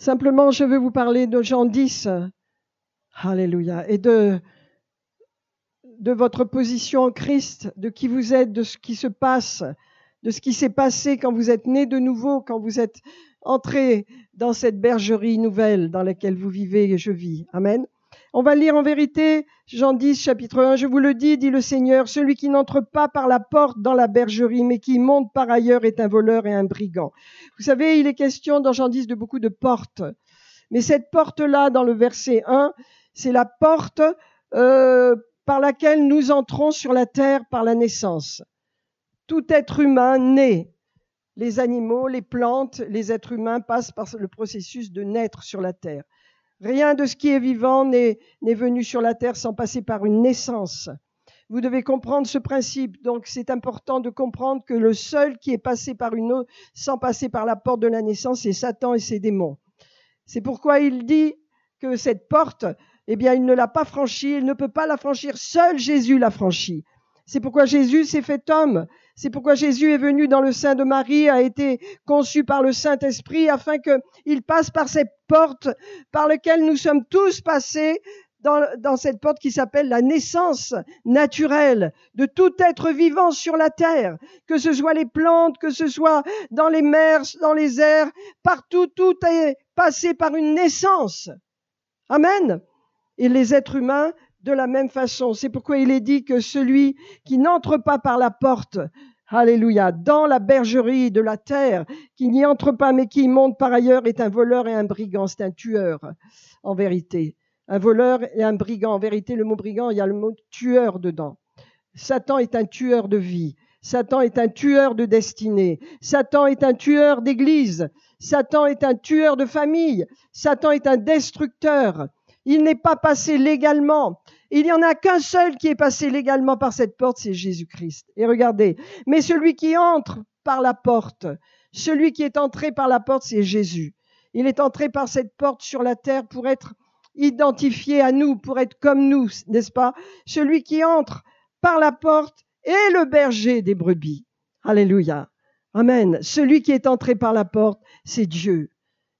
Simplement, je veux vous parler de Jean 10. Alléluia. Et de votre position en Christ, de qui vous êtes, de ce qui se passe, de ce qui s'est passé quand vous êtes né de nouveau, quand vous êtes entré dans cette bergerie nouvelle dans laquelle vous vivez et je vis. Amen. On va lire en vérité Jean 10, chapitre 1. Je vous le dis, dit le Seigneur, celui qui n'entre pas par la porte dans la bergerie, mais qui monte par ailleurs est un voleur et un brigand. Vous savez, il est question dans Jean 10 de beaucoup de portes. Mais cette porte-là, dans le verset 1, c'est la porte par laquelle nous entrons sur la terre par la naissance. Tout être humain naît. Les animaux, les plantes, les êtres humains passent par le processus de naître sur la terre. Rien de ce qui est vivant n'est venu sur la terre sans passer par une naissance. Vous devez comprendre ce principe. Donc, c'est important de comprendre que le seul qui est passé par une autre, sans passer par la porte de la naissance, c'est Satan et ses démons. C'est pourquoi il dit que cette porte, eh bien, il ne l'a pas franchie, il ne peut pas la franchir. Seul Jésus l'a franchie. C'est pourquoi Jésus s'est fait homme. C'est pourquoi Jésus est venu dans le sein de Marie, a été conçu par le Saint-Esprit, afin qu'il passe par cette porte par laquelle nous sommes tous passés, dans cette porte qui s'appelle la naissance naturelle de tout être vivant sur la terre, que ce soit les plantes, que ce soit dans les mers, dans les airs, partout, tout est passé par une naissance. Amen. Et les êtres humains, de la même façon. C'est pourquoi il est dit que celui qui n'entre pas par la porte, alléluia, dans la bergerie de la terre, qui n'y entre pas mais qui y monte par ailleurs, est un voleur et un brigand. C'est un tueur, en vérité. Un voleur et un brigand. En vérité, le mot brigand, il y a le mot tueur dedans. Satan est un tueur de vie. Satan est un tueur de destinée. Satan est un tueur d'église. Satan est un tueur de famille. Satan est un destructeur. Il n'est pas passé légalement. Il n'y en a qu'un seul qui est passé légalement par cette porte, c'est Jésus-Christ. Et regardez, mais celui qui entre par la porte, celui qui est entré par la porte, c'est Jésus. Il est entré par cette porte sur la terre pour être identifié à nous, pour être comme nous, n'est-ce pas? Celui qui entre par la porte est le berger des brebis. Alléluia. Amen. Celui qui est entré par la porte, c'est Dieu.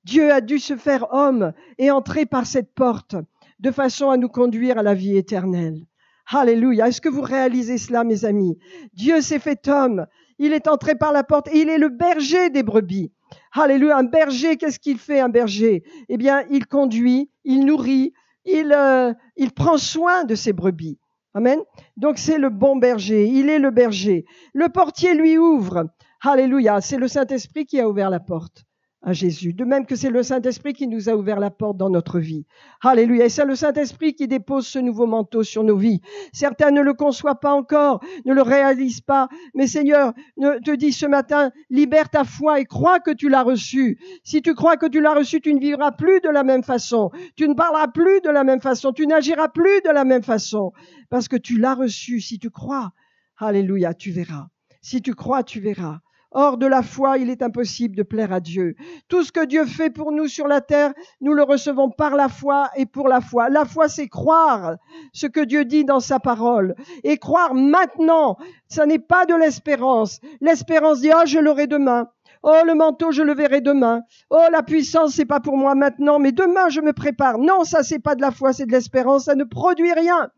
Dieu a dû se faire homme et entrer par cette porte de façon à nous conduire à la vie éternelle. Alléluia. Est-ce que vous réalisez cela, mes amis? Dieu s'est fait homme. Il est entré par la porte et il est le berger des brebis. Alléluia. Un berger, qu'est-ce qu'il fait, un berger? Eh bien, il conduit, il nourrit, il prend soin de ses brebis. Amen. Donc, c'est le bon berger. Il est le berger. Le portier lui ouvre. Alléluia. C'est le Saint-Esprit qui a ouvert la porte à Jésus. De même que c'est le Saint-Esprit qui nous a ouvert la porte dans notre vie. Alléluia. Et c'est le Saint-Esprit qui dépose ce nouveau manteau sur nos vies. Certains ne le conçoivent pas encore, ne le réalisent pas. Mais Seigneur te dit ce matin, libère ta foi et crois que tu l'as reçu. Si tu crois que tu l'as reçu, tu ne vivras plus de la même façon. Tu ne parleras plus de la même façon. Tu n'agiras plus de la même façon. Parce que tu l'as reçu. Si tu crois, alléluia, tu verras. Si tu crois, tu verras. Hors de la foi, il est impossible de plaire à Dieu. Tout ce que Dieu fait pour nous sur la terre, nous le recevons par la foi et pour la foi. La foi, c'est croire ce que Dieu dit dans sa parole. Et croire maintenant, ça n'est pas de l'espérance. L'espérance dit, oh, je l'aurai demain. Oh, le manteau, je le verrai demain. Oh, la puissance, c'est pas pour moi maintenant, mais demain, je me prépare. Non, ça, c'est pas de la foi, c'est de l'espérance. Ça ne produit rien.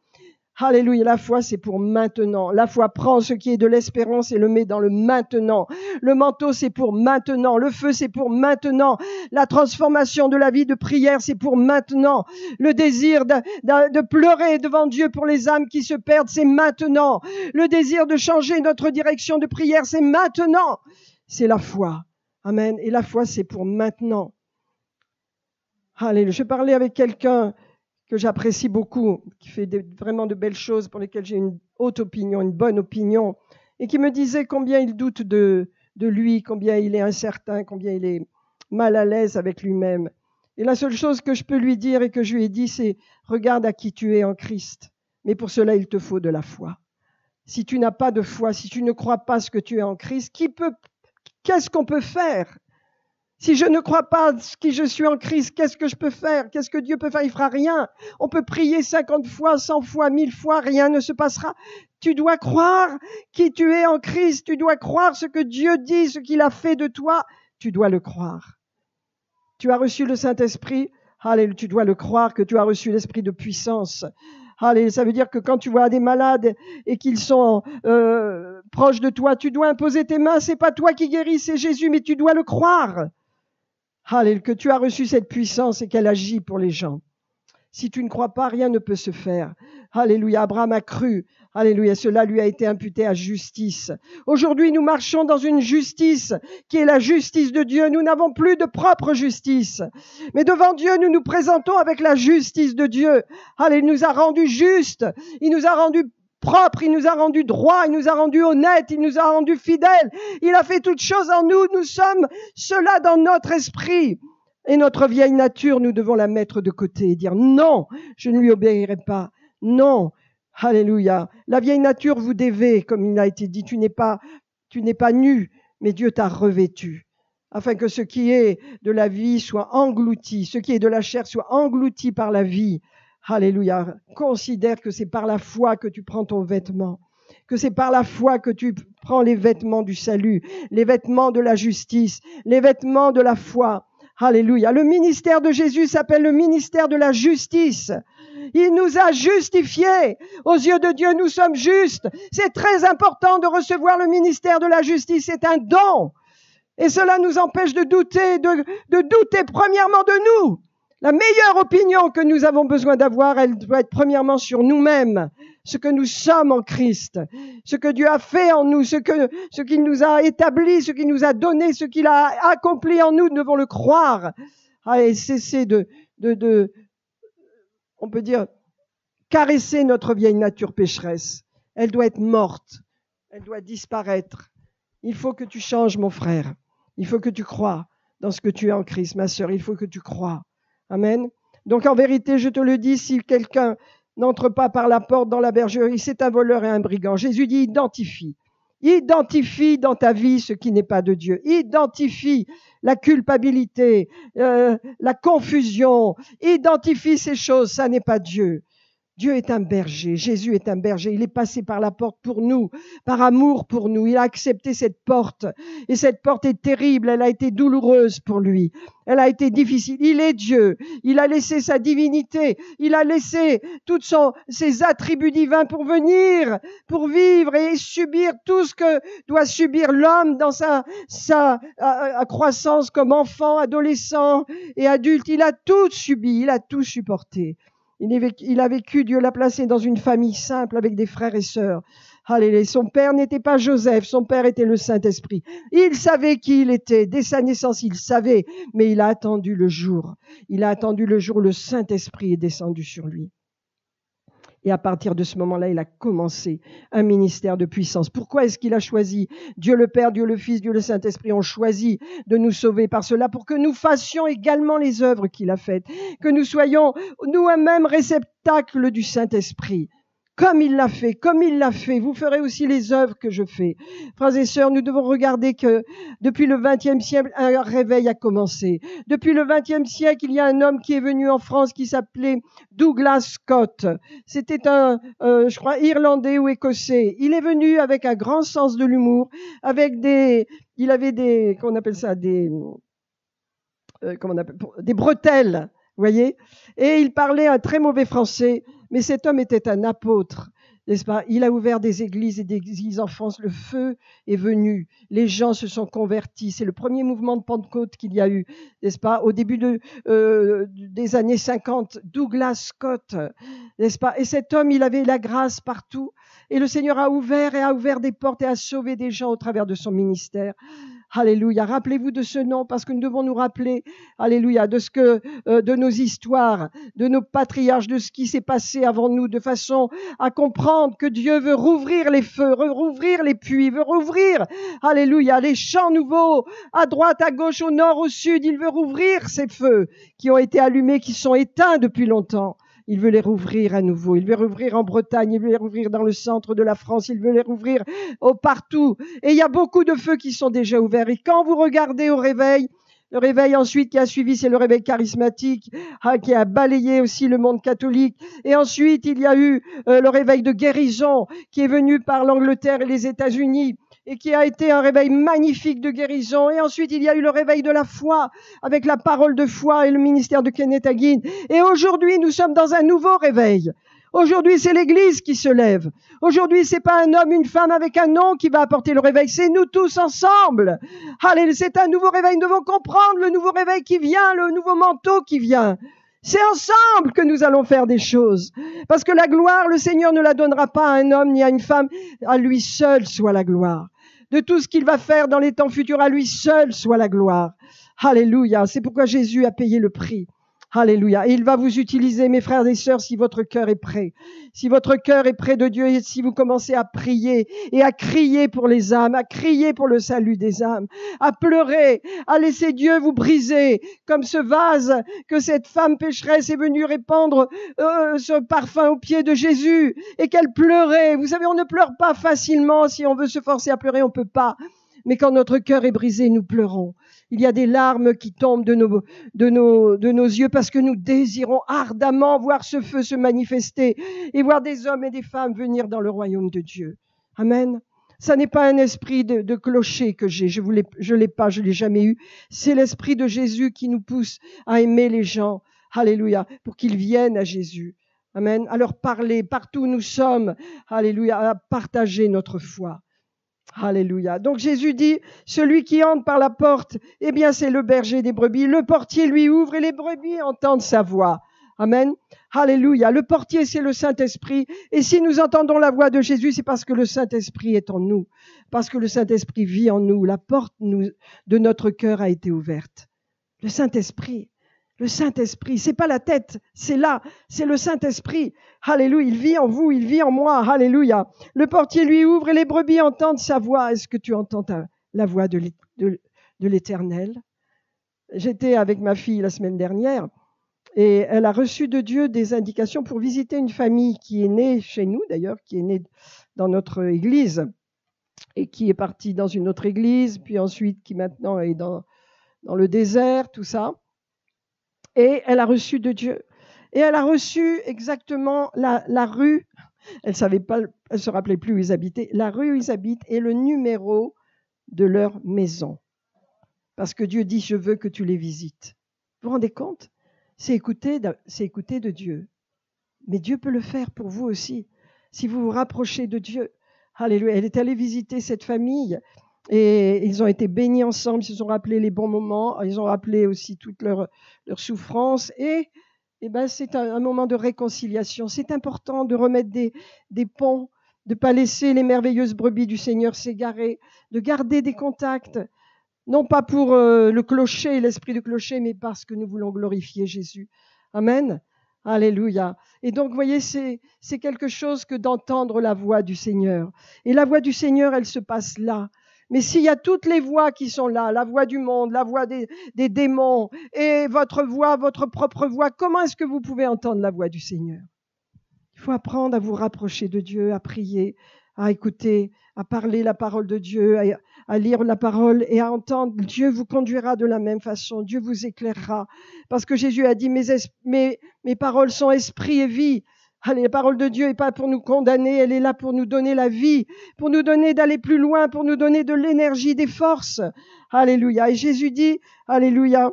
Alléluia, la foi c'est pour maintenant. La foi prend ce qui est de l'espérance et le met dans le maintenant. Le manteau c'est pour maintenant. Le feu c'est pour maintenant. La transformation de la vie de prière c'est pour maintenant. Le désir de pleurer devant Dieu pour les âmes qui se perdent c'est maintenant. Le désir de changer notre direction de prière c'est maintenant. C'est la foi. Amen. Et la foi c'est pour maintenant. Alléluia. Je parlais avec quelqu'un que j'apprécie beaucoup, qui fait vraiment de belles choses, pour lesquelles j'ai une haute opinion, une bonne opinion, et qui me disait combien il doute de lui, combien il est incertain, combien il est mal à l'aise avec lui-même. Et la seule chose que je peux lui dire et que je lui ai dit, c'est « Regarde à qui tu es en Christ, mais pour cela, il te faut de la foi. » Si tu n'as pas de foi, si tu ne crois pas ce que tu es en Christ, qu'est-ce qu'on peut faire? Si je ne crois pas qui je suis en Christ, qu'est-ce que je peux faire? Qu'est-ce que Dieu peut faire? Il fera rien. On peut prier 50 fois, 100 fois, 1000 fois, rien ne se passera. Tu dois croire qui tu es en Christ. Tu dois croire ce que Dieu dit, ce qu'il a fait de toi. Tu dois le croire. Tu as reçu le Saint-Esprit. Alléluia, tu dois le croire que tu as reçu l'esprit de puissance. Alléluia, ça veut dire que quand tu vois des malades et qu'ils sont proches de toi, tu dois imposer tes mains. C'est pas toi qui guéris, c'est Jésus, mais tu dois le croire. Alléluia, que tu as reçu cette puissance et qu'elle agit pour les gens. Si tu ne crois pas, rien ne peut se faire. Alléluia, Abraham a cru. Alléluia, cela lui a été imputé à justice. Aujourd'hui, nous marchons dans une justice qui est la justice de Dieu. Nous n'avons plus de propre justice. Mais devant Dieu, nous nous présentons avec la justice de Dieu. Alléluia, il nous a rendus justes. Il nous a rendus propres. Il nous a rendus droits. Il nous a rendus honnêtes. Il nous a rendus fidèles. Il a fait toutes choses en nous. Nous sommes cela dans notre esprit. Et notre vieille nature, nous devons la mettre de côté et dire non, je ne lui obéirai pas. Non. Alléluia. La vieille nature vous dévait, comme il a été dit. Tu n'es pas nu, mais Dieu t'a revêtu. Afin que ce qui est de la vie soit englouti, ce qui est de la chair soit englouti par la vie. Alléluia. Considère que c'est par la foi que tu prends ton vêtement. Que c'est par la foi que tu prends les vêtements du salut, les vêtements de la justice, les vêtements de la foi. Alléluia. Le ministère de Jésus s'appelle le ministère de la justice. Il nous a justifiés. Aux yeux de Dieu, nous sommes justes. C'est très important de recevoir le ministère de la justice. C'est un don. Et cela nous empêche de douter, de douter premièrement de nous. La meilleure opinion que nous avons besoin d'avoir, elle doit être premièrement sur nous-mêmes. Ce que nous sommes en Christ, ce que Dieu a fait en nous, ce qu'il nous a établi, ce qu'il nous a donné, ce qu'il a accompli en nous, nous devons le croire. Et cesser on peut dire, caresser notre vieille nature pécheresse. Elle doit être morte, elle doit disparaître. Il faut que tu changes, mon frère. Il faut que tu crois dans ce que tu es en Christ, ma sœur. Il faut que tu crois. Amen. Donc en vérité, je te le dis, si quelqu'un n'entre pas par la porte dans la bergerie, c'est un voleur et un brigand. Jésus dit, identifie. Identifie dans ta vie ce qui n'est pas de Dieu. Identifie la culpabilité, la confusion. Identifie ces choses, ça n'est pas Dieu. Dieu est un berger, Jésus est un berger, il est passé par la porte pour nous, par amour pour nous, il a accepté cette porte, et cette porte est terrible, elle a été douloureuse pour lui, elle a été difficile, il est Dieu, il a laissé sa divinité, il a laissé tous ses attributs divins pour venir, pour vivre et subir tout ce que doit subir l'homme dans sa croissance comme enfant, adolescent et adulte, il a tout subi, il a tout supporté. Il a vécu, Dieu l'a placé dans une famille simple avec des frères et sœurs. Alléluia. Son père n'était pas Joseph, son père était le Saint-Esprit. Il savait qui il était. Dès sa naissance, il savait, mais il a attendu le jour. Il a attendu le jour où le Saint-Esprit est descendu sur lui. Et à partir de ce moment-là, il a commencé un ministère de puissance. Pourquoi est-ce qu'il a choisi? Dieu le Père, Dieu le Fils, Dieu le Saint-Esprit ont choisi de nous sauver par cela pour que nous fassions également les œuvres qu'il a faites, que nous soyons nous-mêmes réceptacles du Saint-Esprit. Comme il l'a fait, vous ferez aussi les œuvres que je fais. Frères et sœurs, nous devons regarder que depuis le XXe siècle, un réveil a commencé. Depuis le XXe siècle, il y a un homme qui est venu en France qui s'appelait Douglas Scott. C'était je crois, Irlandais ou Écossais. Il est venu avec un grand sens de l'humour, il avait des, qu'on appelle ça, des bretelles, vous voyez. Et il parlait un très mauvais français. Mais cet homme était un apôtre, n'est-ce pas? Il a ouvert des églises et des églises en France. Le feu est venu. Les gens se sont convertis. C'est le premier mouvement de Pentecôte qu'il y a eu, n'est-ce pas? Au début des années 50, Douglas Scott, n'est-ce pas? Et cet homme, il avait la grâce partout. Et le Seigneur a ouvert des portes et a sauvé des gens au travers de son ministère. Alléluia. Rappelez-vous de ce nom parce que nous devons nous rappeler, alléluia, de nos histoires, de nos patriarches, de ce qui s'est passé avant nous, de façon à comprendre que Dieu veut rouvrir les feux, rouvrir les puits, veut rouvrir, alléluia, les champs nouveaux, à droite, à gauche, au nord, au sud. Il veut rouvrir ces feux qui ont été allumés, qui sont éteints depuis longtemps. Il veut les rouvrir à nouveau. Il veut les rouvrir en Bretagne. Il veut les rouvrir dans le centre de la France. Il veut les rouvrir partout. Et il y a beaucoup de feux qui sont déjà ouverts. Et quand vous regardez au réveil, Le réveil ensuite qui a suivi, c'est le réveil charismatique qui a balayé aussi le monde catholique. Et ensuite, il y a eu le réveil de guérison qui est venu par l'Angleterre et les États-Unis et qui a été un réveil magnifique de guérison. Et ensuite, il y a eu le réveil de la foi avec la parole de foi et le ministère de Kenneth Hagin. Et aujourd'hui, nous sommes dans un nouveau réveil. Aujourd'hui, c'est l'Église qui se lève. Aujourd'hui, c'est pas un homme, une femme avec un nom qui va apporter le réveil. C'est nous tous ensemble. Allez, c'est un nouveau réveil. Nous devons comprendre le nouveau réveil qui vient, le nouveau manteau qui vient. C'est ensemble que nous allons faire des choses. Parce que la gloire, le Seigneur ne la donnera pas à un homme ni à une femme. À lui seul soit la gloire. De tout ce qu'il va faire dans les temps futurs, à lui seul soit la gloire. Alléluia. C'est pourquoi Jésus a payé le prix. Alléluia. Et il va vous utiliser, mes frères et sœurs, si votre cœur est prêt. Si votre cœur est près de Dieu et si vous commencez à prier et à crier pour les âmes, à crier pour le salut des âmes, à pleurer, à laisser Dieu vous briser, comme ce vase que cette femme pécheresse est venue répandre ce parfum aux pieds de Jésus et qu'elle pleurait. Vous savez, on ne pleure pas facilement. Si on veut se forcer à pleurer, on peut pas. Mais quand notre cœur est brisé, nous pleurons. Il y a des larmes qui tombent de nos yeux parce que nous désirons ardemment voir ce feu se manifester et voir des hommes et des femmes venir dans le royaume de Dieu. Amen. Ça n'est pas un esprit de clocher que j'ai. Je l'ai pas, je l'ai jamais eu. C'est l'esprit de Jésus qui nous pousse à aimer les gens. Alléluia. Pour qu'ils viennent à Jésus. Amen. À leur parler partout où nous sommes. Alléluia. À partager notre foi. Alléluia. Donc Jésus dit, celui qui entre par la porte, eh bien c'est le berger des brebis. Le portier lui ouvre et les brebis entendent sa voix. Amen. Alléluia. Le portier, c'est le Saint-Esprit. Et si nous entendons la voix de Jésus, c'est parce que le Saint-Esprit est en nous. Parce que le Saint-Esprit vit en nous. La porte de notre cœur a été ouverte. Le Saint-Esprit. Le Saint-Esprit, c'est pas la tête, c'est là, c'est le Saint-Esprit. Alléluia, il vit en vous, il vit en moi. Alléluia. Le portier lui ouvre et les brebis entendent sa voix. Est-ce que tu entends la voix de l'Éternel? J'étais avec ma fille la semaine dernière et elle a reçu de Dieu des indications pour visiter une famille qui est née chez nous d'ailleurs, qui est née dans notre église et qui est partie dans une autre église, puis ensuite qui maintenant est dans le désert, tout ça. Et elle a reçu de Dieu. Et elle a reçu exactement la rue. Elle savait pas, elle se rappelait plus où ils habitaient. La rue où ils habitent et le numéro de leur maison. Parce que Dieu dit, je veux que tu les visites. Vous vous rendez compte? C'est écouter de Dieu. Mais Dieu peut le faire pour vous aussi. Si vous vous rapprochez de Dieu. Alléluia. Elle est allée visiter cette famille. Et ils ont été bénis ensemble, ils se sont rappelés les bons moments, ils ont rappelé aussi toutes leurs souffrances. Et ben c'est un moment de réconciliation. C'est important de remettre des ponts, de ne pas laisser les merveilleuses brebis du Seigneur s'égarer, de garder des contacts, non pas pour le clocher, l'esprit de clocher, mais parce que nous voulons glorifier Jésus. Amen. Alléluia. Et donc, vous voyez, c'est quelque chose que d'entendre la voix du Seigneur. Et la voix du Seigneur, elle se passe là. Mais s'il y a toutes les voix qui sont là, la voix du monde, la voix des démons et votre voix, votre propre voix, comment est-ce que vous pouvez entendre la voix du Seigneur? Il faut apprendre à vous rapprocher de Dieu, à prier, à écouter, à parler la parole de Dieu, à lire la parole et à entendre. Dieu vous conduira de la même façon, Dieu vous éclairera. Parce que Jésus a dit, mes paroles sont esprit et vie. Allez, la parole de Dieu n'est pas pour nous condamner, elle est là pour nous donner la vie, pour nous donner d'aller plus loin, pour nous donner de l'énergie, des forces. Alléluia. Et Jésus dit, alléluia,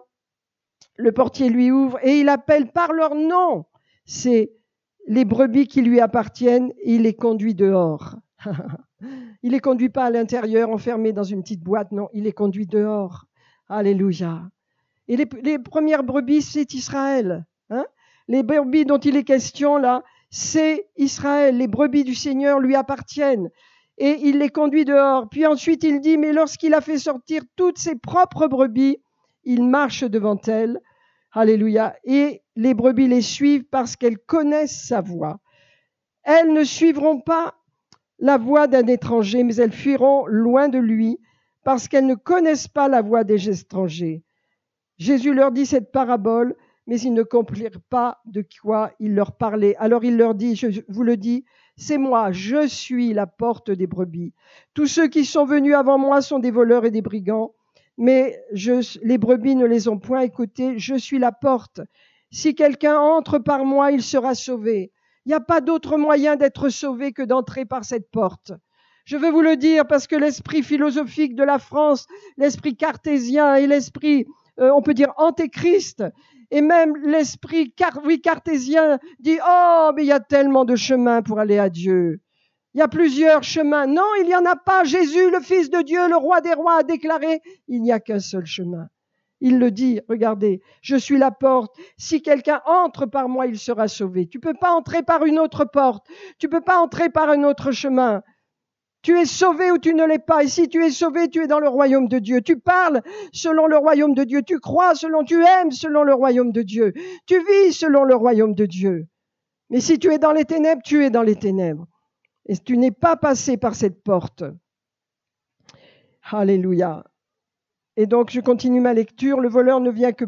le portier lui ouvre et il appelle par leur nom. C'est les brebis qui lui appartiennent et il les conduit dehors. Il les conduit pas à l'intérieur, enfermés dans une petite boîte, non, il les conduit dehors. Alléluia. Et les premières brebis, c'est Israël. Hein? Les brebis dont il est question là, c'est Israël. Les brebis du Seigneur lui appartiennent. Et il les conduit dehors. Puis ensuite, il dit, mais lorsqu'il a fait sortir toutes ses propres brebis, il marche devant elles. Alléluia. Et les brebis les suivent parce qu'elles connaissent sa voix. Elles ne suivront pas la voix d'un étranger, mais elles fuiront loin de lui parce qu'elles ne connaissent pas la voix des étrangers. Jésus leur dit cette parabole, mais ils ne comprirent pas de quoi il leur parlait. Alors il leur dit, je vous le dis, c'est moi, je suis la porte des brebis. Tous ceux qui sont venus avant moi sont des voleurs et des brigands, mais les brebis ne les ont point écoutées. Je suis la porte. Si quelqu'un entre par moi, il sera sauvé. Il n'y a pas d'autre moyen d'être sauvé que d'entrer par cette porte. Je veux vous le dire parce que l'esprit philosophique de la France, l'esprit cartésien et l'esprit, on peut dire, antéchrist, et même l'esprit cartésien dit « Oh, mais il y a tellement de chemins pour aller à Dieu. Il y a plusieurs chemins. » Non, il n'y en a pas. Jésus, le Fils de Dieu, le Roi des rois, a déclaré « Il n'y a qu'un seul chemin. » Il le dit, regardez, je suis la porte. Si quelqu'un entre par moi, il sera sauvé. Tu peux pas entrer par une autre porte. Tu peux pas entrer par un autre chemin. Tu es sauvé ou tu ne l'es pas. Et si tu es sauvé, tu es dans le royaume de Dieu. Tu parles selon le royaume de Dieu. Tu crois tu aimes selon le royaume de Dieu. Tu vis selon le royaume de Dieu. Mais si tu es dans les ténèbres, tu es dans les ténèbres. Et tu n'es pas passé par cette porte. Alléluia. Et donc, je continue ma lecture. Le voleur ne vient que...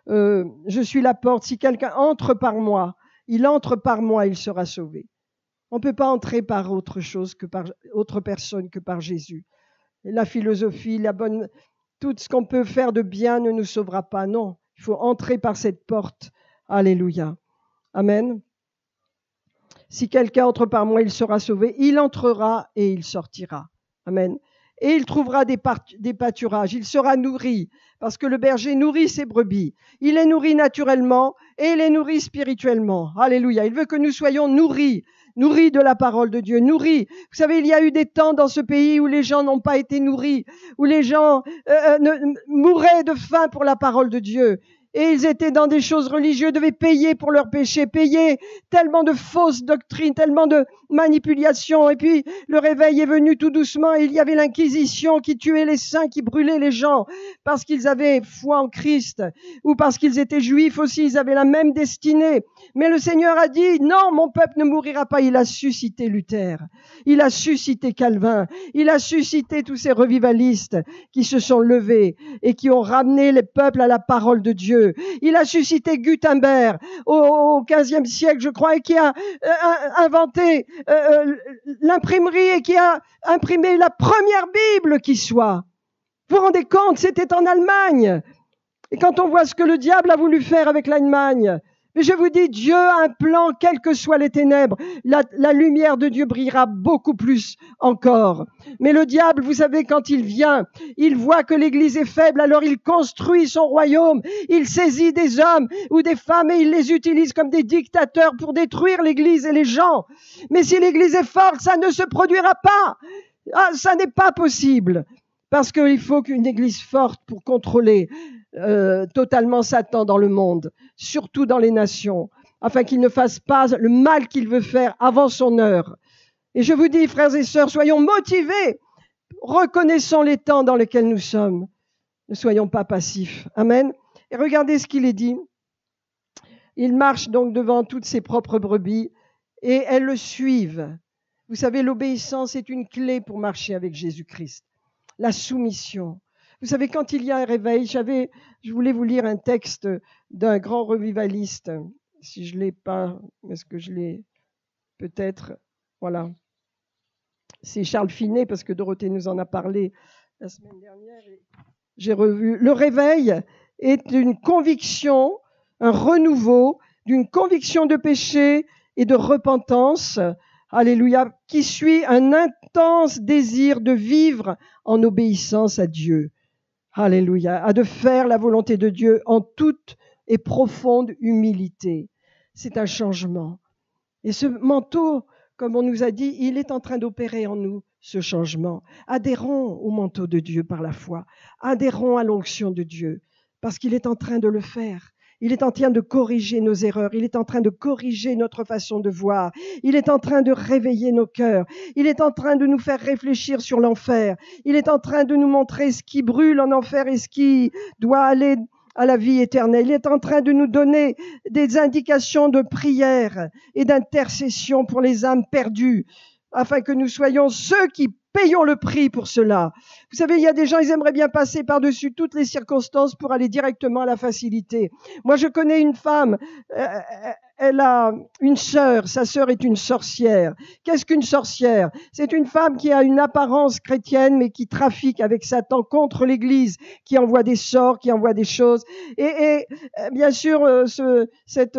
je suis la porte. Si quelqu'un entre par moi, il sera sauvé. On ne peut pas entrer par autre chose que par autre personne que par Jésus. Et la philosophie, tout ce qu'on peut faire de bien ne nous sauvera pas. Non, il faut entrer par cette porte. Alléluia. Amen. Si quelqu'un entre par moi, il sera sauvé. Il entrera et il sortira. Amen. Et il trouvera des pâturages. Il sera nourri parce que le berger nourrit ses brebis. Il les nourrit naturellement et il les nourrit spirituellement. Alléluia. Il veut que nous soyons nourris de la parole de Dieu, nourris. Vous savez, il y a eu des temps dans ce pays où les gens n'ont pas été nourris, où les gens mouraient de faim pour la parole de Dieu. Et ils étaient dans des choses religieuses, devaient payer pour leurs péchés, payer tellement de fausses doctrines, tellement de manipulations. Et puis, le réveil est venu tout doucement et il y avait l'inquisition qui tuait les saints, qui brûlait les gens parce qu'ils avaient foi en Christ ou parce qu'ils étaient juifs aussi, ils avaient la même destinée. Mais le Seigneur a dit, non, mon peuple ne mourira pas. Il a suscité Luther, il a suscité Calvin, il a suscité tous ces revivalistes qui se sont levés et qui ont ramené les peuples à la parole de Dieu. Il a suscité Gutenberg au XVe siècle, je crois, et qui a inventé l'imprimerie et qui a imprimé la première Bible qui soit. Vous vous rendez compte, c'était en Allemagne. Et quand on voit ce que le diable a voulu faire avec l'Allemagne, mais je vous dis, Dieu a un plan, quelles que soient les ténèbres. La lumière de Dieu brillera beaucoup plus encore. Mais le diable, vous savez, quand il vient, il voit que l'Église est faible, alors il construit son royaume. Il saisit des hommes ou des femmes et il les utilise comme des dictateurs pour détruire l'Église et les gens. Mais si l'Église est forte, ça ne se produira pas. Ça n'est pas possible. Parce qu'il faut qu'une Église forte pour contrôler totalement Satan dans le monde, surtout dans les nations, afin qu'il ne fasse pas le mal qu'il veut faire avant son heure. Et je vous dis, frères et sœurs, soyons motivés, reconnaissons les temps dans lesquels nous sommes, ne soyons pas passifs. Amen. Et regardez ce qu'il est dit. Il marche donc devant toutes ses propres brebis et elles le suivent. Vous savez, l'obéissance est une clé pour marcher avec Jésus-Christ. La soumission. Vous savez, quand il y a un réveil, je voulais vous lire un texte d'un grand revivaliste. Si je ne l'ai pas, est-ce que je l'ai peut-être? Voilà. C'est Charles Finet, parce que Dorothée nous en a parlé la semaine dernière. Et j'ai revu. Le réveil est une conviction, un renouveau, d'une conviction de péché et de repentance. Alléluia, qui suit un intense désir de vivre en obéissance à Dieu. Alléluia, à de faire la volonté de Dieu en toute et profonde humilité. C'est un changement. Et ce manteau, comme on nous a dit, il est en train d'opérer en nous ce changement. Adhérons au manteau de Dieu par la foi. Adhérons à l'onction de Dieu, parce qu'il est en train de le faire. Il est en train de corriger nos erreurs. Il est en train de corriger notre façon de voir. Il est en train de réveiller nos cœurs. Il est en train de nous faire réfléchir sur l'enfer. Il est en train de nous montrer ce qui brûle en enfer et ce qui doit aller à la vie éternelle. Il est en train de nous donner des indications de prière et d'intercession pour les âmes perdues, afin que nous soyons ceux qui payons le prix pour cela. Vous savez, il y a des gens, ils aimeraient bien passer par-dessus toutes les circonstances pour aller directement à la facilité. Moi, je connais une femme, elle a une sœur, sa sœur est une sorcière. Qu'est-ce qu'une sorcière? C'est une femme qui a une apparence chrétienne, mais qui trafique avec Satan contre l'Église, qui envoie des sorts, qui envoie des choses. Et bien sûr, cette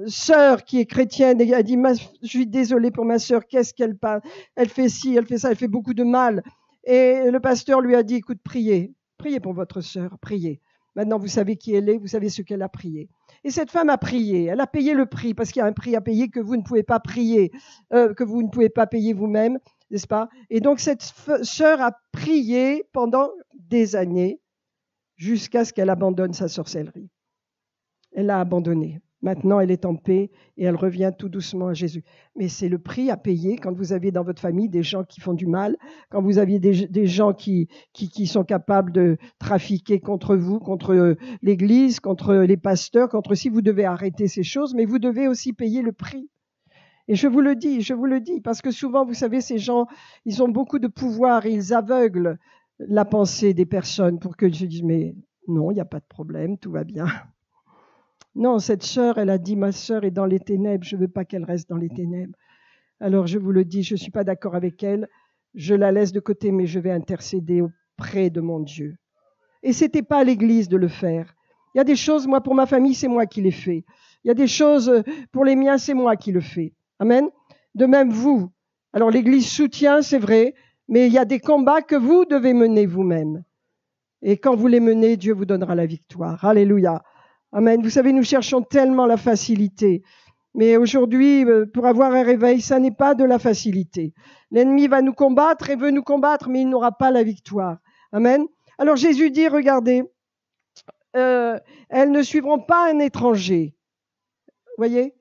sœur qui est chrétienne, elle dit, je suis désolée pour ma sœur, qu'est-ce qu'elle parle? Elle fait ci, elle fait ça, elle fait beaucoup de mal. Et le pasteur lui a dit, écoute, priez pour votre sœur, priez. Maintenant, vous savez qui elle est, vous savez ce qu'elle a prié. Et cette femme a prié, elle a payé le prix, parce qu'il y a un prix à payer que vous ne pouvez pas prier, que vous ne pouvez pas payer vous-même, n'est-ce pas? Et donc, cette sœur a prié pendant des années, jusqu'à ce qu'elle abandonne sa sorcellerie. Elle l'a abandonnée. Maintenant, elle est en paix et elle revient tout doucement à Jésus. Mais c'est le prix à payer quand vous avez dans votre famille des gens qui font du mal, quand vous aviez des gens qui sont capables de trafiquer contre vous, contre l'Église, contre les pasteurs, contre si vous devez arrêter ces choses, mais vous devez aussi payer le prix. Et je vous le dis, parce que souvent, vous savez, ces gens, ils ont beaucoup de pouvoir et ils aveuglent la pensée des personnes pour que je dise, mais non, il n'y a pas de problème, tout va bien. Non, cette sœur, elle a dit, ma sœur est dans les ténèbres, je ne veux pas qu'elle reste dans les ténèbres. Alors je vous le dis, je ne suis pas d'accord avec elle, je la laisse de côté, mais je vais intercéder auprès de mon Dieu. Et ce n'était pas à l'Église de le faire. Il y a des choses, moi, pour ma famille, c'est moi qui les fais. Il y a des choses, pour les miens, c'est moi qui le fais. Amen. De même, vous. Alors l'Église soutient, c'est vrai, mais il y a des combats que vous devez mener vous-même. Et quand vous les menez, Dieu vous donnera la victoire. Alléluia. Amen. Vous savez, nous cherchons tellement la facilité. Mais aujourd'hui, pour avoir un réveil, ça n'est pas de la facilité. L'ennemi va nous combattre et veut nous combattre, mais il n'aura pas la victoire. Amen. Alors Jésus dit, regardez, elles ne suivront pas un étranger. Vous voyez?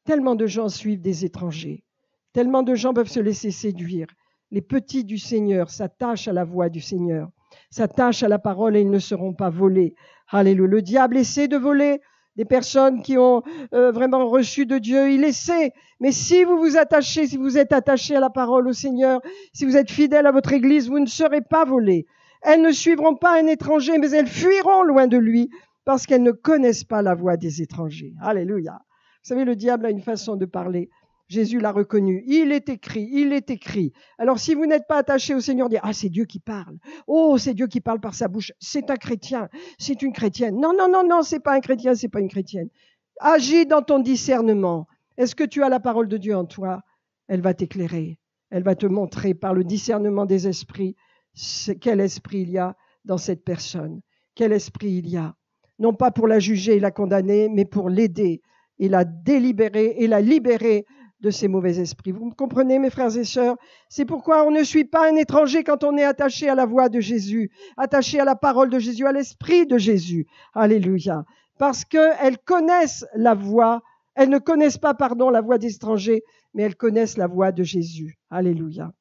Tellement de gens suivent des étrangers. Tellement de gens peuvent se laisser séduire. Les petits du Seigneur s'attachent à la voix du Seigneur, s'attachent à la parole et ils ne seront pas volés. Alléluia. Le diable essaie de voler des personnes qui ont vraiment reçu de Dieu. Il essaie. Mais si vous vous attachez, si vous êtes attaché à la parole au Seigneur, si vous êtes fidèle à votre Église, vous ne serez pas volés. Elles ne suivront pas un étranger, mais elles fuiront loin de lui parce qu'elles ne connaissent pas la voix des étrangers. Alléluia. Vous savez, le diable a une façon de parler. Jésus l'a reconnu. Il est écrit, il est écrit. Alors si vous n'êtes pas attaché au Seigneur, dites, ah, c'est Dieu qui parle. Oh, c'est Dieu qui parle par sa bouche. C'est un chrétien, c'est une chrétienne. Non, non, non, non, c'est pas un chrétien, c'est pas une chrétienne. Agis dans ton discernement. Est-ce que tu as la parole de Dieu en toi? Elle va t'éclairer. Elle va te montrer par le discernement des esprits quel esprit il y a dans cette personne. Quel esprit il y a. Non pas pour la juger et la condamner, mais pour l'aider et la délibérer et la libérer de ces mauvais esprits. Vous me comprenez, mes frères et sœurs? C'est pourquoi on ne suit pas un étranger quand on est attaché à la voix de Jésus, attaché à la parole de Jésus, à l'esprit de Jésus. Alléluia. Parce qu'elles connaissent la voix, elles ne connaissent pas, la voix des étrangers, mais elles connaissent la voix de Jésus. Alléluia.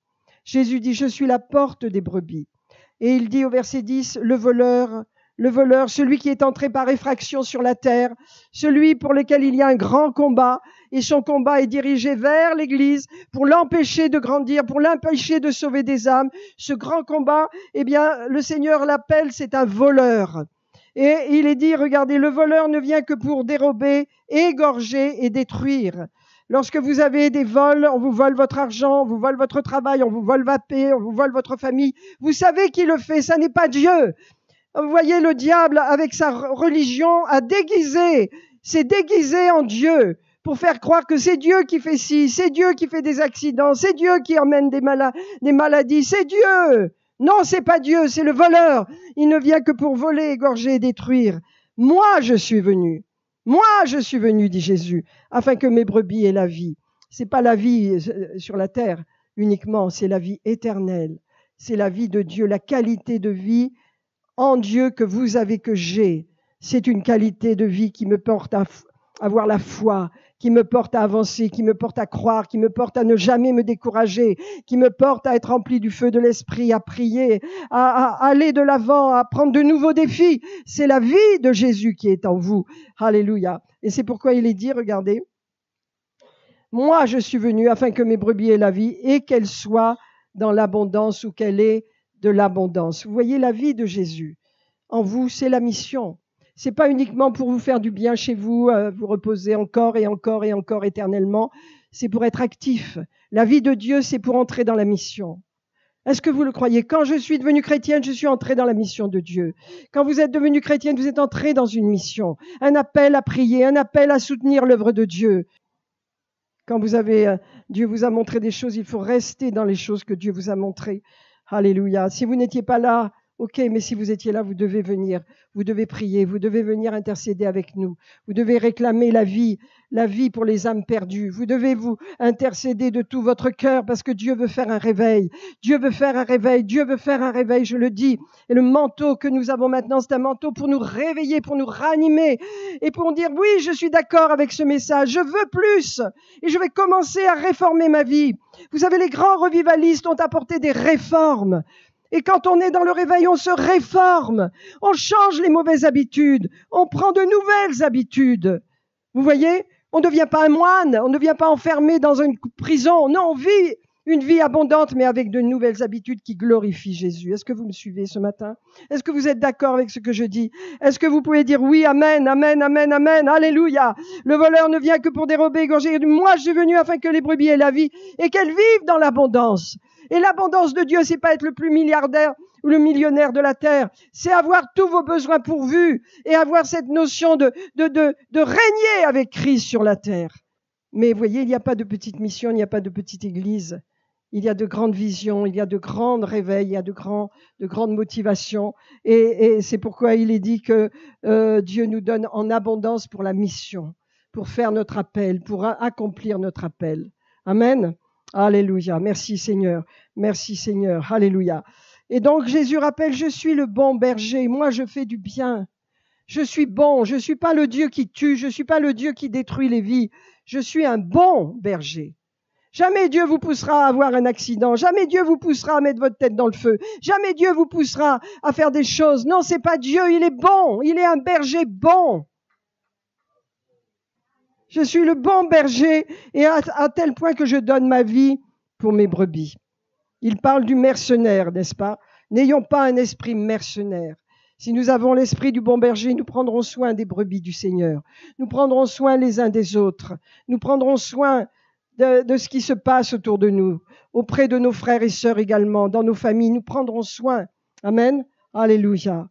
Jésus dit, je suis la porte des brebis. Et il dit au verset 10, le voleur, celui qui est entré par effraction sur la terre, celui pour lequel il y a un grand combat, et son combat est dirigé vers l'Église pour l'empêcher de grandir, pour l'empêcher de sauver des âmes. Ce grand combat, eh bien, le Seigneur l'appelle, c'est un voleur. Et il est dit, regardez, le voleur ne vient que pour dérober, égorger et détruire. Lorsque vous avez des vols, on vous vole votre argent, on vous vole votre travail, on vous vole votre paix, on vous vole votre famille. Vous savez qui le fait, ça n'est pas Dieu. Vous voyez, le diable, avec sa religion, s'est déguisé en Dieu pour faire croire que c'est Dieu qui fait ci, c'est Dieu qui fait des accidents, c'est Dieu qui emmène des maladies, c'est Dieu. Non, c'est pas Dieu, c'est le voleur. Il ne vient que pour voler, égorger et détruire. Moi, je suis venu, dit Jésus, afin que mes brebis aient la vie. C'est pas la vie sur la terre uniquement, c'est la vie éternelle. C'est la vie de Dieu, la qualité de vie en Dieu que vous avez, que j'ai. C'est une qualité de vie qui me porte à avoir la foi, qui me porte à avancer, qui me porte à croire, qui me porte à ne jamais me décourager, qui me porte à être rempli du feu de l'esprit, à prier, à aller de l'avant, à prendre de nouveaux défis. C'est la vie de Jésus qui est en vous. Alléluia. Et c'est pourquoi il est dit, regardez, moi je suis venu afin que mes brebis aient la vie et qu'elle soit dans l'abondance ou qu'elle ait de l'abondance. Vous voyez la vie de Jésus. En vous, c'est la mission. C'est pas uniquement pour vous faire du bien chez vous, vous reposer encore et encore et encore éternellement. C'est pour être actif. La vie de Dieu, c'est pour entrer dans la mission. Est-ce que vous le croyez? Quand je suis devenue chrétienne, je suis entrée dans la mission de Dieu. Quand vous êtes devenue chrétienne, vous êtes entrée dans une mission. Un appel à prier, un appel à soutenir l'œuvre de Dieu. Quand Dieu vous a montré des choses, il faut rester dans les choses que Dieu vous a montrées. Alléluia. Si vous n'étiez pas là, ok, mais si vous étiez là, vous devez venir, vous devez prier, vous devez venir intercéder avec nous, vous devez réclamer la vie pour les âmes perdues. Vous devez vous intercéder de tout votre cœur parce que Dieu veut faire un réveil. Dieu veut faire un réveil. Dieu veut faire un réveil, je le dis. Et le manteau que nous avons maintenant, c'est un manteau pour nous réveiller, pour nous ranimer et pour dire oui, je suis d'accord avec ce message. Je veux plus et je vais commencer à réformer ma vie. Vous savez, les grands revivalistes ont apporté des réformes. Et quand on est dans le réveil, on se réforme, on change les mauvaises habitudes, on prend de nouvelles habitudes. Vous voyez, on ne devient pas un moine, on ne devient pas enfermé dans une prison. Non, on vit une vie abondante, mais avec de nouvelles habitudes qui glorifient Jésus. Est-ce que vous me suivez ce matin? Est-ce que vous êtes d'accord avec ce que je dis? Est-ce que vous pouvez dire oui, amen, amen, amen, amen, alléluia. Le voleur ne vient que pour dérober, égorger. Moi, je suis venu afin que les brebis aient la vie et qu'elles vivent dans l'abondance. Et l'abondance de Dieu, c'est pas être le plus milliardaire ou le millionnaire de la terre. C'est avoir tous vos besoins pourvus et avoir cette notion de régner avec Christ sur la terre. Mais vous voyez, il n'y a pas de petite mission, il n'y a pas de petite église. Il y a de grandes visions, il y a de grands réveils, il y a de grandes motivations. Et c'est pourquoi il est dit que Dieu nous donne en abondance pour la mission, pour faire notre appel, pour accomplir notre appel. Amen. Alléluia. Merci Seigneur. Merci Seigneur. Alléluia. Et donc Jésus rappelle, je suis le bon berger. Moi, je fais du bien. Je suis bon. Je suis pas le Dieu qui tue. Je suis pas le Dieu qui détruit les vies. Je suis un bon berger. Jamais Dieu vous poussera à avoir un accident. Jamais Dieu vous poussera à mettre votre tête dans le feu. Jamais Dieu vous poussera à faire des choses. Non, c'est pas Dieu. Il est bon. Il est un berger bon. Je suis le bon berger et à tel point que je donne ma vie pour mes brebis. Il parle du mercenaire, n'est-ce pas? N'ayons pas un esprit mercenaire. Si nous avons l'esprit du bon berger, nous prendrons soin des brebis du Seigneur. Nous prendrons soin les uns des autres. Nous prendrons soin de ce qui se passe autour de nous, auprès de nos frères et sœurs également, dans nos familles. Nous prendrons soin. Amen. Alléluia.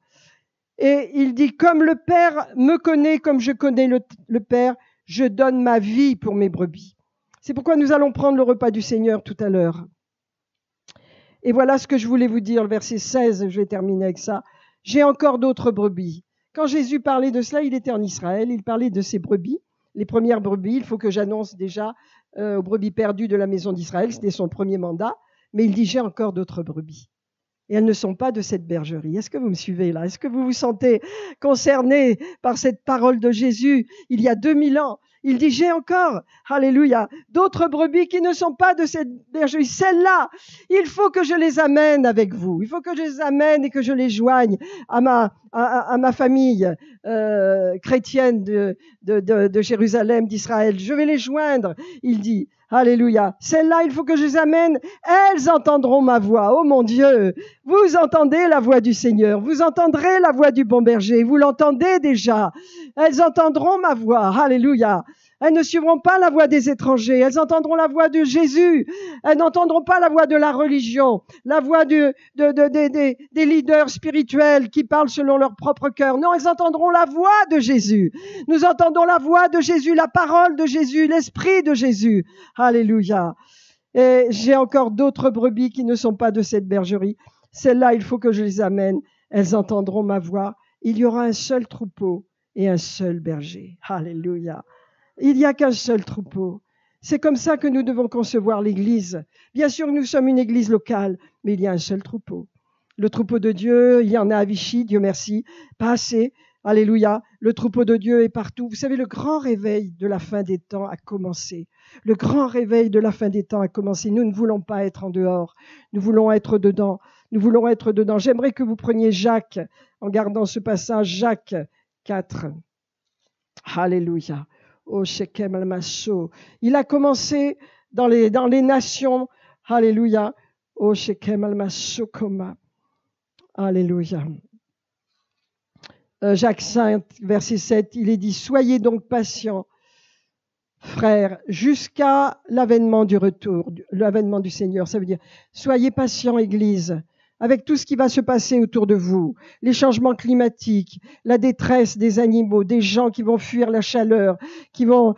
Et il dit, comme le Père me connaît, comme je connais le Père, je donne ma vie pour mes brebis. C'est pourquoi nous allons prendre le repas du Seigneur tout à l'heure. Et voilà ce que je voulais vous dire, le verset 16, je vais terminer avec ça. J'ai encore d'autres brebis. Quand Jésus parlait de cela, il était en Israël, il parlait de ses brebis, les premières brebis. Il faut que j'annonce déjà aux brebis perdues de la maison d'Israël, c'était son premier mandat, mais il dit j'ai encore d'autres brebis. Et elles ne sont pas de cette bergerie. Est-ce que vous me suivez là? Est-ce que vous vous sentez concerné par cette parole de Jésus il y a 2000 ans? Il dit, j'ai encore, alléluia, d'autres brebis qui ne sont pas de cette bergerie. Celles-là, il faut que je les amène avec vous. Il faut que je les amène et que je les joigne à ma famille chrétienne de Jérusalem, d'Israël. Je vais les joindre, il dit. Alléluia. Celles-là, il faut que je les amène. Elles entendront ma voix. Oh mon Dieu, vous entendez la voix du Seigneur. Vous entendrez la voix du bon berger. Vous l'entendez déjà. Elles entendront ma voix. Alléluia. Elles ne suivront pas la voix des étrangers. Elles entendront la voix de Jésus. Elles n'entendront pas la voix de la religion, la voix des leaders spirituels qui parlent selon leur propre cœur. Non, elles entendront la voix de Jésus. Nous entendons la voix de Jésus, la parole de Jésus, l'esprit de Jésus. Alléluia. Et j'ai encore d'autres brebis qui ne sont pas de cette bergerie. Celles-là, il faut que je les amène. Elles entendront ma voix. Il y aura un seul troupeau et un seul berger. Alléluia. Il n'y a qu'un seul troupeau. C'est comme ça que nous devons concevoir l'Église. Bien sûr, nous sommes une Église locale, mais il y a un seul troupeau. Le troupeau de Dieu, il y en a à Vichy, Dieu merci, pas assez. Alléluia. Le troupeau de Dieu est partout. Vous savez, le grand réveil de la fin des temps a commencé. Le grand réveil de la fin des temps a commencé. Nous ne voulons pas être en dehors. Nous voulons être dedans. Nous voulons être dedans. J'aimerais que vous preniez Jacques, en gardant ce passage, Jacques 4. Alléluia. Oh, Shekem al-Masso. Il a commencé dans les nations. Alléluia. Oh, Shekem al-Masso Koma. Alléluia. Jacques 5, verset 7, il est dit, soyez donc patients, frères, jusqu'à l'avènement du retour, l'avènement du Seigneur. Ça veut dire, soyez patients, Église, avec tout ce qui va se passer autour de vous, les changements climatiques, la détresse des animaux, des gens qui vont fuir la chaleur, qui vont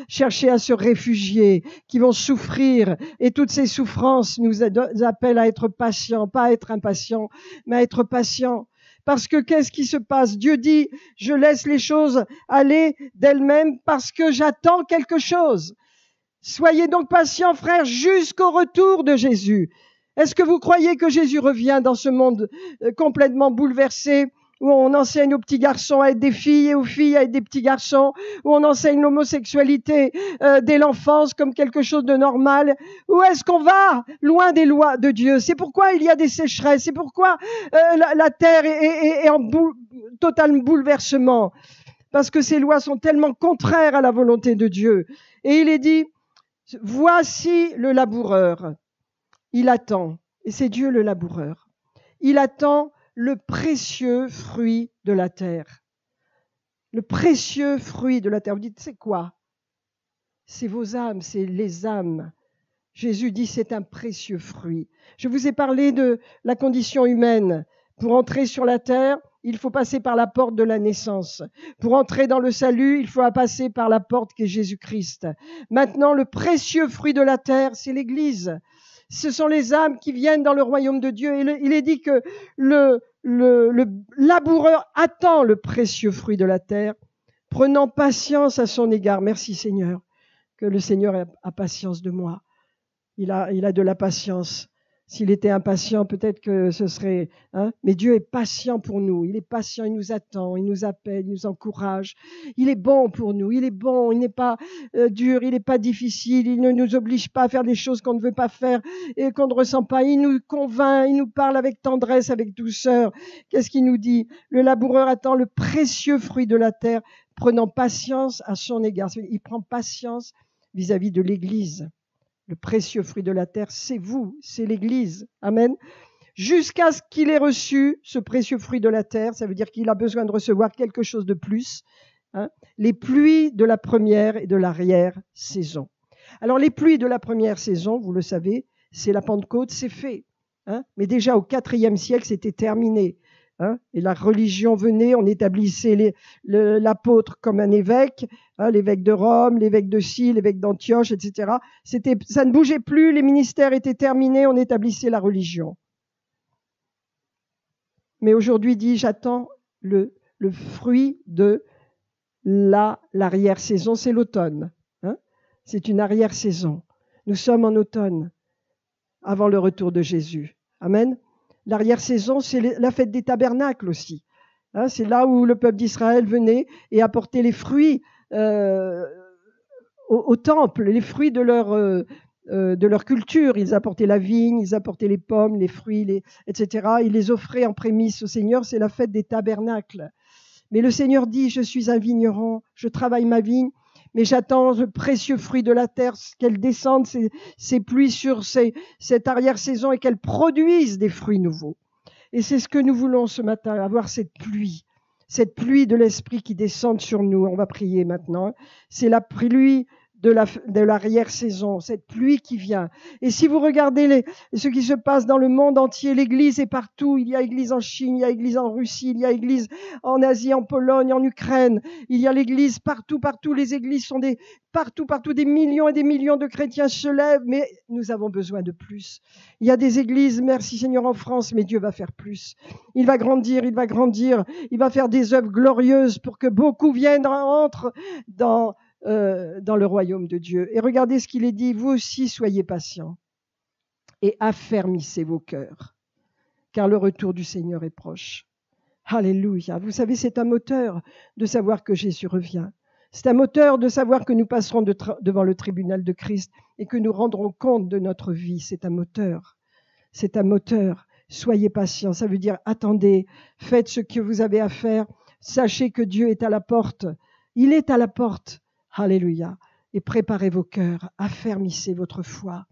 chercher à se réfugier, qui vont souffrir. Et toutes ces souffrances nous appellent à être patients, pas à être impatients, mais à être patients. Parce que qu'est-ce qui se passe? Dieu dit, je laisse les choses aller d'elles-mêmes parce que j'attends quelque chose. Soyez donc patients, frères, jusqu'au retour de Jésus. Est-ce que vous croyez que Jésus revient dans ce monde complètement bouleversé, où on enseigne aux petits garçons à être des filles et aux filles à être des petits garçons, où on enseigne l'homosexualité dès l'enfance comme quelque chose de normal? Où est-ce qu'on va? Loin des lois de Dieu. C'est pourquoi il y a des sécheresses, c'est pourquoi la terre est en total bouleversement, parce que ces lois sont tellement contraires à la volonté de Dieu. Et il est dit, voici le laboureur. Il attend, et c'est Dieu le laboureur. Il attend le précieux fruit de la terre. Le précieux fruit de la terre. Vous dites, c'est quoi? C'est vos âmes, c'est les âmes. Jésus dit, c'est un précieux fruit. Je vous ai parlé de la condition humaine. Pour entrer sur la terre, il faut passer par la porte de la naissance. Pour entrer dans le salut, il faut passer par la porte qui est Jésus-Christ. Maintenant, le précieux fruit de la terre, c'est l'Église. Ce sont les âmes qui viennent dans le royaume de Dieu. Et il est dit que le laboureur attend le précieux fruit de la terre, prenant patience à son égard. Merci Seigneur, que le Seigneur a patience de moi. Il a de la patience. S'il était impatient, peut-être que ce serait... Mais Dieu est patient pour nous. Il est patient, il nous attend, il nous appelle, il nous encourage. Il est bon pour nous, il est bon, il n'est pas dur, il n'est pas difficile, il ne nous oblige pas à faire des choses qu'on ne veut pas faire et qu'on ne ressent pas. Il nous convainc, il nous parle avec tendresse, avec douceur. Qu'est-ce qu'il nous dit? Le laboureur attend le précieux fruit de la terre, prenant patience à son égard. Il prend patience vis-à-vis de l'Église. Le précieux fruit de la terre, c'est vous, c'est l'Église. Amen. Jusqu'à ce qu'il ait reçu ce précieux fruit de la terre, ça veut dire qu'il a besoin de recevoir quelque chose de plus. Les pluies de la première et de l'arrière-saison. Alors les pluies de la première saison, vous le savez, c'est la Pentecôte, c'est fait. Mais déjà au IVe siècle, c'était terminé. Et la religion venait, on établissait l'apôtre comme un évêque, l'évêque de Rome, l'évêque de Sil, l'évêque d'Antioche, etc. Ça ne bougeait plus, les ministères étaient terminés, on établissait la religion. Mais aujourd'hui, dit, j'attends le fruit de l'arrière-saison, c'est l'automne. C'est une arrière-saison. Nous sommes en automne, avant le retour de Jésus. Amen. L'arrière-saison, c'est la fête des tabernacles aussi. C'est là où le peuple d'Israël venait et apportait les fruits au temple, les fruits de leur culture. Ils apportaient la vigne, ils apportaient les pommes, les fruits, etc. Ils les offraient en prémisse au Seigneur. C'est la fête des tabernacles. Mais le Seigneur dit, je suis un vigneron, je travaille ma vigne, mais j'attends le précieux fruit de la terre, qu'elle descende ces pluies sur cette arrière-saison et qu'elle produise des fruits nouveaux. Et c'est ce que nous voulons ce matin, avoir cette pluie de l'Esprit qui descend sur nous. On va prier maintenant. C'est la pluie de l'arrière-saison, cette pluie qui vient. Et si vous regardez ce qui se passe dans le monde entier, l'Église est partout. Il y a Église en Chine, il y a Église en Russie, il y a Église en Asie, en Pologne, en Ukraine. Il y a l'Église partout. Les églises sont partout. Des millions et des millions de chrétiens se lèvent, mais nous avons besoin de plus. Il y a des églises, merci Seigneur, en France, mais Dieu va faire plus. Il va grandir, il va faire des œuvres glorieuses pour que beaucoup entrent dans le royaume de Dieu. Et regardez ce qu'il est dit, vous aussi soyez patients et affermissez vos cœurs, car le retour du Seigneur est proche. Alléluia. Vous savez, c'est un moteur de savoir que Jésus revient. C'est un moteur de savoir que nous passerons devant le tribunal de Christ et que nous rendrons compte de notre vie. C'est un moteur. C'est un moteur. Soyez patients. Ça veut dire attendez, faites ce que vous avez à faire. Sachez que Dieu est à la porte. Il est à la porte. Alléluia. Et préparez vos cœurs, affermissez votre foi.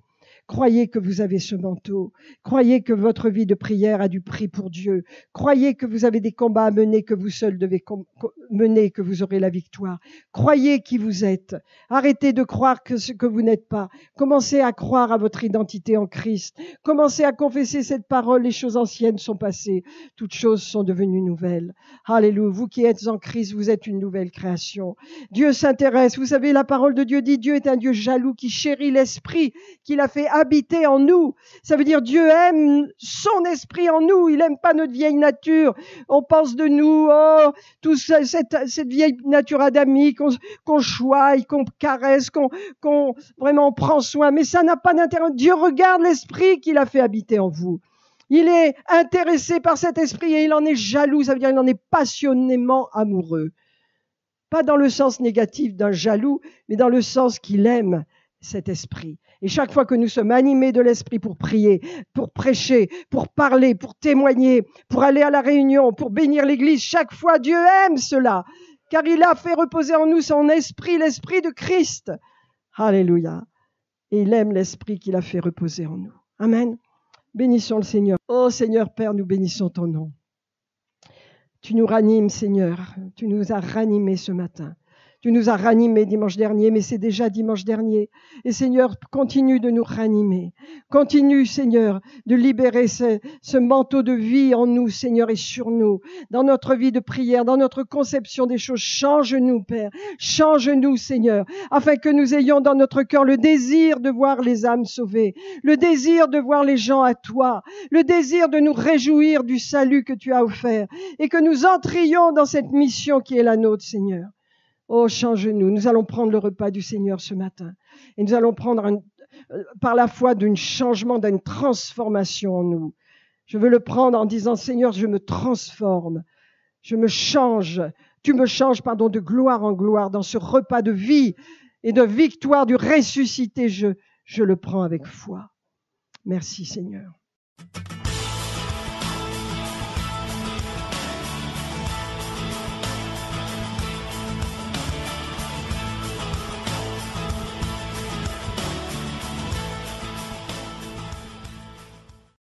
Croyez que vous avez ce manteau. Croyez que votre vie de prière a du prix pour Dieu. Croyez que vous avez des combats à mener, que vous seuls devez mener, que vous aurez la victoire. Croyez qui vous êtes. Arrêtez de croire que ce que vous n'êtes pas. Commencez à croire à votre identité en Christ. Commencez à confesser cette parole. Les choses anciennes sont passées. Toutes choses sont devenues nouvelles. Alléluia. Vous qui êtes en Christ, vous êtes une nouvelle création. Dieu s'intéresse. Vous savez, la parole de Dieu dit, Dieu est un Dieu jaloux qui chérit l'esprit qu'il a fait habiter en nous. Ça veut dire Dieu aime son esprit en nous. Il aime pas notre vieille nature. On pense de nous, toute cette vieille nature adamique qu'on choisit, qu'on caresse, qu'on vraiment prend soin. Mais ça n'a pas d'intérêt. Dieu regarde l'esprit qu'il a fait habiter en vous. Il est intéressé par cet esprit et il en est jaloux. Ça veut dire qu'il en est passionnément amoureux. Pas dans le sens négatif d'un jaloux, mais dans le sens qu'il aime cet esprit. Et chaque fois que nous sommes animés de l'esprit pour prier, pour prêcher, pour parler, pour témoigner, pour aller à la réunion, pour bénir l'église, chaque fois Dieu aime cela, car il a fait reposer en nous son esprit, l'esprit de Christ. Alléluia. Et il aime l'esprit qu'il a fait reposer en nous. Amen. Bénissons le Seigneur. Oh Seigneur Père, nous bénissons ton nom. Tu nous ranimes, Seigneur. Tu nous as ranimés ce matin. Tu nous as ranimés dimanche dernier, mais c'est déjà dimanche dernier. Et Seigneur, continue de nous ranimer. Continue, Seigneur, de libérer ce manteau de vie en nous, Seigneur, et sur nous. Dans notre vie de prière, dans notre conception des choses. Change-nous, Père. Change-nous, Seigneur, afin que nous ayons dans notre cœur le désir de voir les âmes sauvées, le désir de voir les gens à toi, le désir de nous réjouir du salut que tu as offert et que nous entrions dans cette mission qui est la nôtre, Seigneur. Oh, change-nous. Nous allons prendre le repas du Seigneur ce matin. Et nous allons prendre par la foi d'un changement, d'une transformation en nous. Je veux le prendre en disant, Seigneur, je me transforme. Je me change. Tu me changes, de gloire en gloire dans ce repas de vie et de victoire du ressuscité. Je le prends avec foi. Merci, Seigneur.